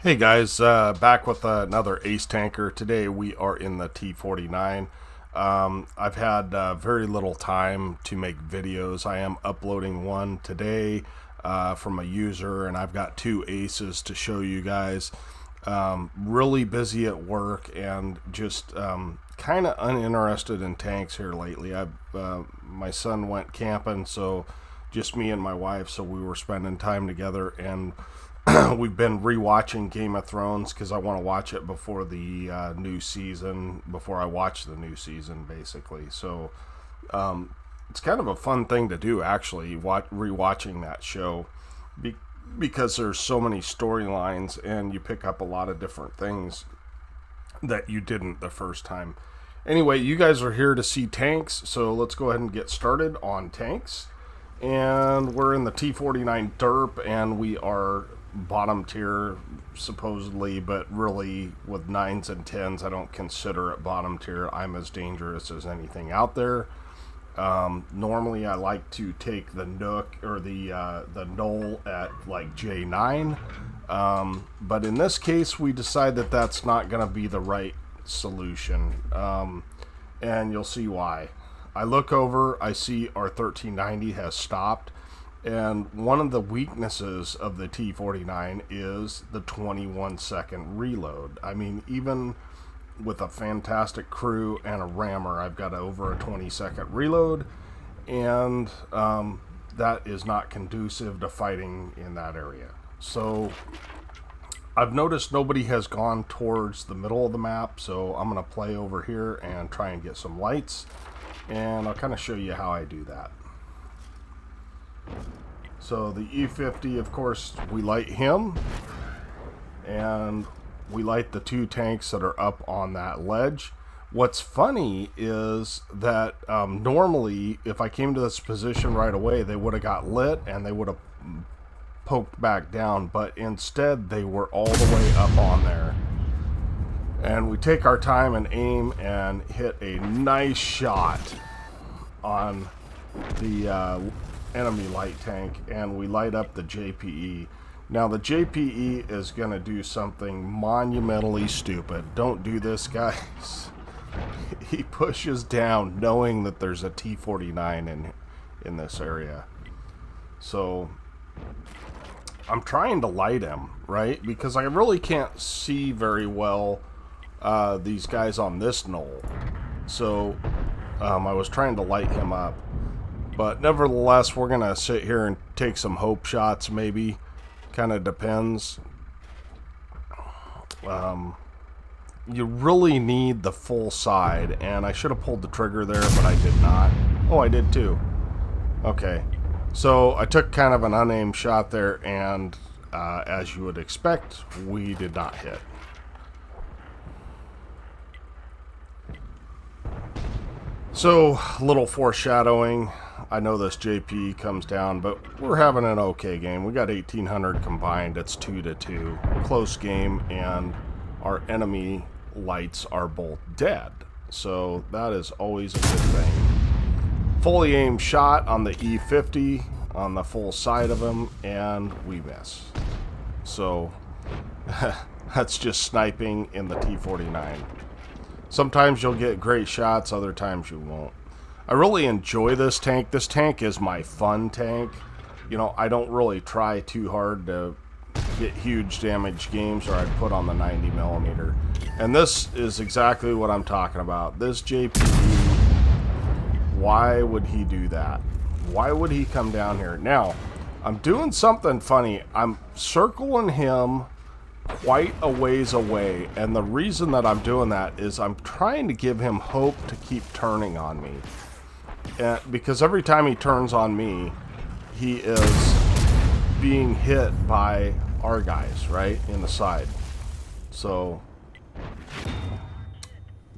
Hey guys, back with another Ace Tanker. Today we are in the T49. I've had very little time to make videos. I am uploading one today from a user, and I've got two aces to show you guys. Really busy at work and just kind of uninterested in tanks here lately. My son went camping, so just me and my wife, so we were spending time together, and we've been rewatching Game of Thrones because I want to watch it before the new season, before I watch the new season, basically. So it's kind of a fun thing to do, actually, rewatching that show, because there's so many storylines and you pick up a lot of different things that you didn't the first time. Anyway, you guys are here to see tanks, so let's go ahead and get started on tanks. And we're in the T49 Derp, and we are bottom tier supposedly, but really with 9s and 10s I don't consider it bottom tier. I'm as dangerous as anything out there. Normally I like to take the Nook or the Knoll at like J9, but in this case we decide that that's not going to be the right solution, and you'll see why. I look over, I see our 1390 has stopped. And one of the weaknesses of the T49 is the 21-second reload. I mean, even with a fantastic crew and a rammer, I've got over a 20-second reload, and that is not conducive to fighting in that area. So I've noticed nobody has gone towards the middle of the map, so I'm going to play over here and try and get some lights, and I'll kind of show you how I do that. So the E50, of course, we light him, and we light the two tanks that are up on that ledge. What's funny is that normally, if I came to this position right away, they would have got lit and they would have poked back down, but instead they were all the way up on there. And we take our time and aim and hit a nice shot on the enemy light tank, and we light up the JPE. Now the JPE is going to do something monumentally stupid. Don't do this, guys. He pushes down knowing that there's a T49 in this area. So I'm trying to light him, right? Because I really can't see very well these guys on this knoll. So I was trying to light him up. But nevertheless, we're going to sit here and take some hope shots, maybe. Kind of depends. You really need the full side, and I should have pulled the trigger there, but I did not. Oh, I did too. Okay. So I took kind of an unaimed shot there, and as you would expect, we did not hit. So, a little foreshadowing. I know this JP comes down, but we're having an okay game. We got 1800 combined. It's 2-2. Close game, and our enemy lights are both dead. So that is always a good thing. Fully aimed shot on the E50 on the full side of him, and we miss. So that's just sniping in the T49. Sometimes you'll get great shots, other times you won't. I really enjoy this tank. This tank is my fun tank. You know, I don't really try too hard to get huge damage games, or I'd put on the 90mm. And this is exactly what I'm talking about. This JPE, why would he do that? Why would he come down here? Now, I'm doing something funny. I'm circling him quite a ways away, and the reason that I'm doing that is I'm trying to give him hope to keep turning on me. Because every time he turns on me, he is being hit by our guys, right, in the side. So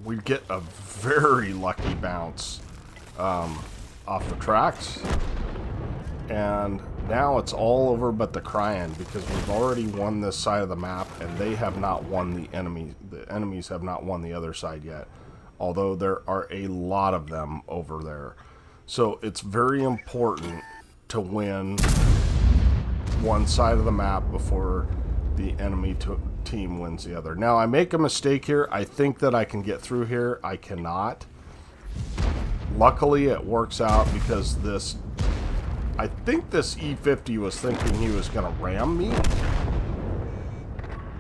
we get a very lucky bounce off the tracks, and now it's all over but the crying, because we've already won this side of the map, and they have not won the enemies have not won the other side yet, although there are a lot of them over there. So it's very important to win one side of the map before the enemy team wins the other. Now, I make a mistake here. I think that I can get through here. I cannot. Luckily, it works out because this... I think this E50 was thinking he was going to ram me.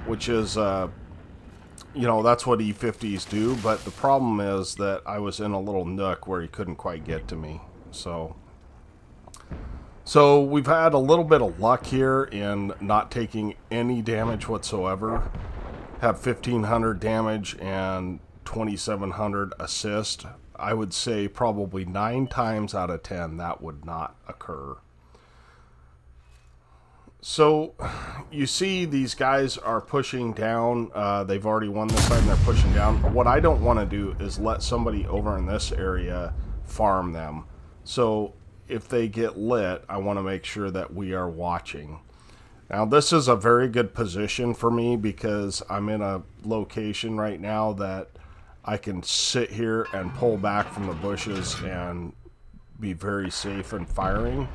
Which is, you know, that's what E50s do. But the problem is that I was in a little nook where he couldn't quite get to me. So we've had a little bit of luck here in not taking any damage whatsoever. Have 1,500 damage and 2,700 assist. I would say probably 9 times out of 10 that would not occur. So you see these guys are pushing down. They've already won this side and they're pushing down. What I don't want to do is let somebody over in this area farm them. So if they get lit, I want to make sure that we are watching. Now, this is a very good position for me because I'm in a location right now that I can sit here and pull back from the bushes and be very safe in firing.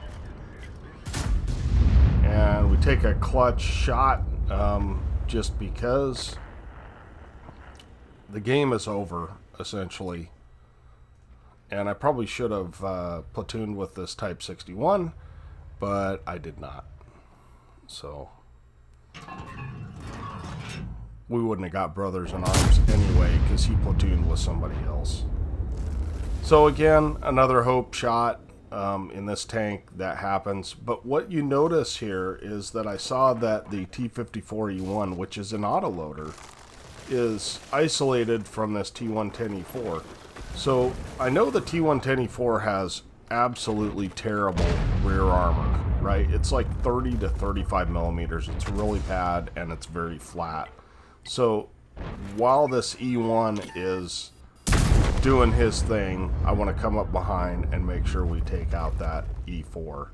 And we take a clutch shot just because the game is over, essentially. And I probably should have platooned with this Type 61, but I did not. So we wouldn't have got brothers in arms anyway because he platooned with somebody else. So again, another hope shot in this tank that happens. But what you notice here is that I saw that the T54E1, which is an autoloader, is isolated from this T110E4. So I know the T110E4 has absolutely terrible rear armor, right? It's like 30 to 35 millimeters. It's really bad and it's very flat. So while this E1 is doing his thing, I want to come up behind and make sure we take out that E4.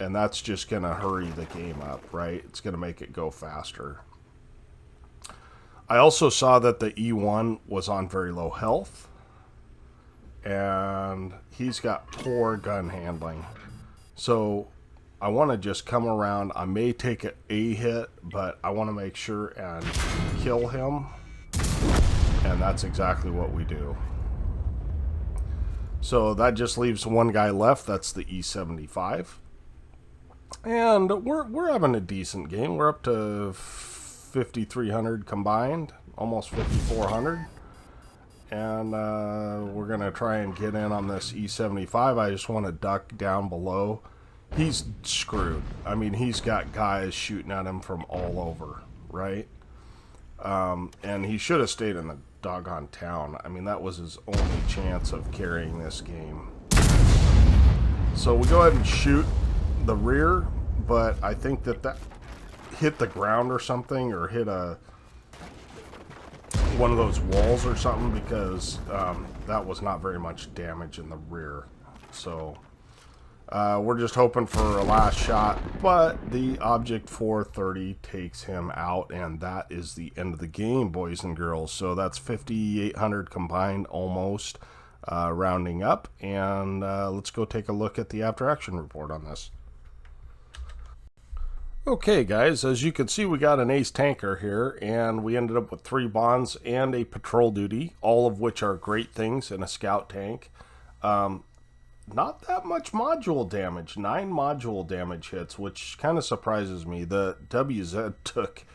And that's just going to hurry the game up, right? It's going to make it go faster. I also saw that the E1 was on very low health. And he's got poor gun handling. So I want to just come around. I may take a hit, but I want to make sure and kill him. And that's exactly what we do. So that just leaves one guy left. That's the E75. And we're having a decent game. We're up to 5,300 combined, almost 5,400. And we're going to try and get in on this E75. I just want to duck down below. He's screwed. I mean, he's got guys shooting at him from all over, right? And he should have stayed in the doggone town. I mean, that was his only chance of carrying this game. So we go ahead and shoot the rear, but I think that hit the ground or something, or hit one of those walls or something, because that was not very much damage in the rear. So we're just hoping for a last shot, but the Object 430 takes him out, and that is the end of the game, boys and girls. So that's 5,800 combined, almost, rounding up. And let's go take a look at the after action report on this. Okay guys, as you can see, we got an Ace Tanker here, and we ended up with 3 bonds and a patrol duty, all of which are great things in a scout tank. Not that much module damage, 9 module damage hits, which kind of surprises me. The WZ took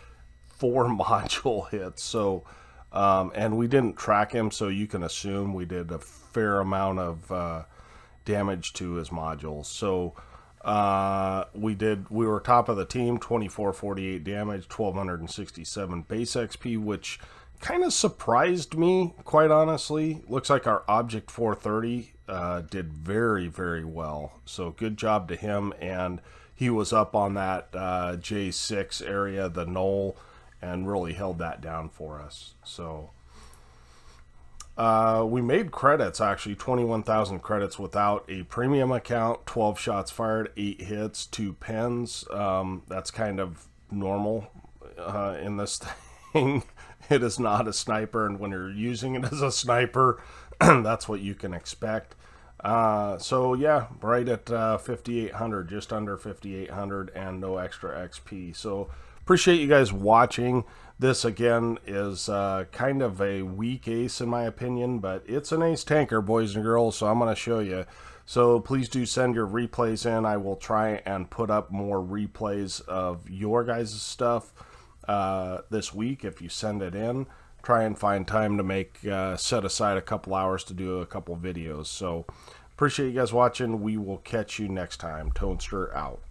4 module hits, so and we didn't track him, so you can assume we did a fair amount of damage to his modules. So we were top of the team, 2448 damage, 1267 base XP, which kind of surprised me, quite honestly. Looks like our Object 430 did very, very well. So good job to him, and he was up on that J6 area, the knoll, and really held that down for us. So we made credits, actually 21,000 credits without a premium account, 12 shots fired, 8 hits, 2 pens. That's kind of normal in this thing. It is not a sniper, and when you're using it as a sniper, that's what you can expect. So yeah, right at 5,800, just under 5,800, and no extra XP. So appreciate you guys watching. This again is kind of a weak ace in my opinion, but it's an ace tanker, boys and girls, so I'm going to show you. So please do send your replays in. I will try and put up more replays of your guys' stuff this week if you send it in. Try and find time to make set aside a couple hours to do a couple videos. So appreciate you guys watching. We will catch you next time. Tonester out.